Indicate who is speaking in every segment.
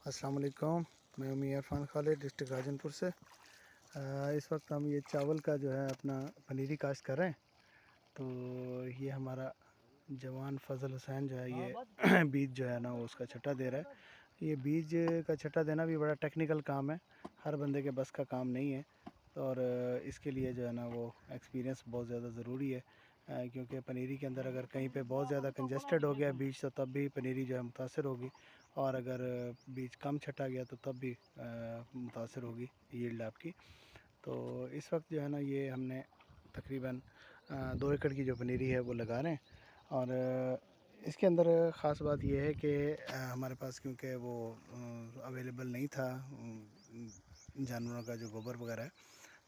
Speaker 1: السلام علیکم، میں امی عرفان خالد ڈسٹرکٹ راجن پور سے۔ اس وقت ہم یہ چاول کا جو ہے اپنا پنیری کاشت کر رہے ہیں۔ تو یہ ہمارا جوان فضل حسین جو ہے یہ بیج جو ہے نا وہ اس کا چھٹا دے رہا ہے۔ یہ بیج کا چھٹا دینا بھی بڑا ٹیکنیکل کام ہے، ہر بندے کے بس کا کام نہیں ہے، اور اس کے لیے جو ہے نا وہ ایکسپیرینس بہت زیادہ ضروری ہے، کیونکہ پنیری کے اندر اگر کہیں پہ بہت زیادہ کنجسٹڈ ہو گیا بیج تو تب بھی پنیری جو ہے متاثر ہوگی، اور اگر بیج کم چھٹا گیا تو تب بھی متاثر ہوگی ییلڈ آپ کی۔ تو اس وقت جو ہے نا یہ ہم نے تقریباً 2 ایکڑ کی جو پنیری ہے وہ لگا رہے ہیں، اور اس کے اندر خاص بات یہ ہے کہ ہمارے پاس کیونکہ وہ اویلیبل نہیں تھا جانوروں کا جو گوبر وغیرہ ہے،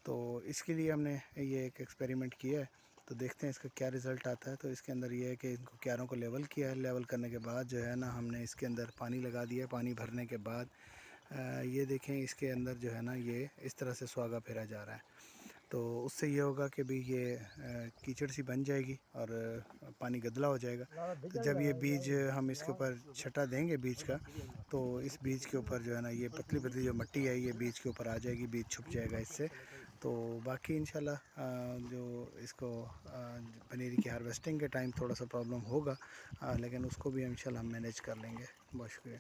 Speaker 1: تو اس کے لیے ہم نے یہ ایک ایکسپیریمنٹ کیا ہے۔ تو دیکھتے ہیں اس کا کیا رزلٹ آتا ہے۔ تو اس کے اندر یہ ہے کہ ان کو کیاروں کو لیول کیا ہے، لیول کرنے کے بعد جو ہے نا ہم نے اس کے اندر پانی لگا دیا ہے۔ پانی بھرنے کے بعد یہ دیکھیں اس کے اندر جو ہے نا یہ اس طرح سے سواگا پھیرا جا رہا ہے۔ تو اس سے یہ ہوگا کہ بھی یہ کیچڑ سی بن جائے گی اور پانی گدلا ہو جائے گا۔ تو جب یہ بیج ہم اس کے اوپر چھٹا دیں گے بیج کا، تو اس بیج کے اوپر جو ہے نا یہ پتلی پتلی جو مٹی ہے یہ بیج کے اوپر آ جائے گی، بیج چھپ جائے گا اس سے۔ تو باقی انشاءاللہ جو اس کو پنیری کی ہارویسٹنگ کے ٹائم تھوڑا سا پرابلم ہوگا، لیکن اس کو بھی انشاءاللہ ہم مینیج کر لیں گے۔ بہت شکریہ۔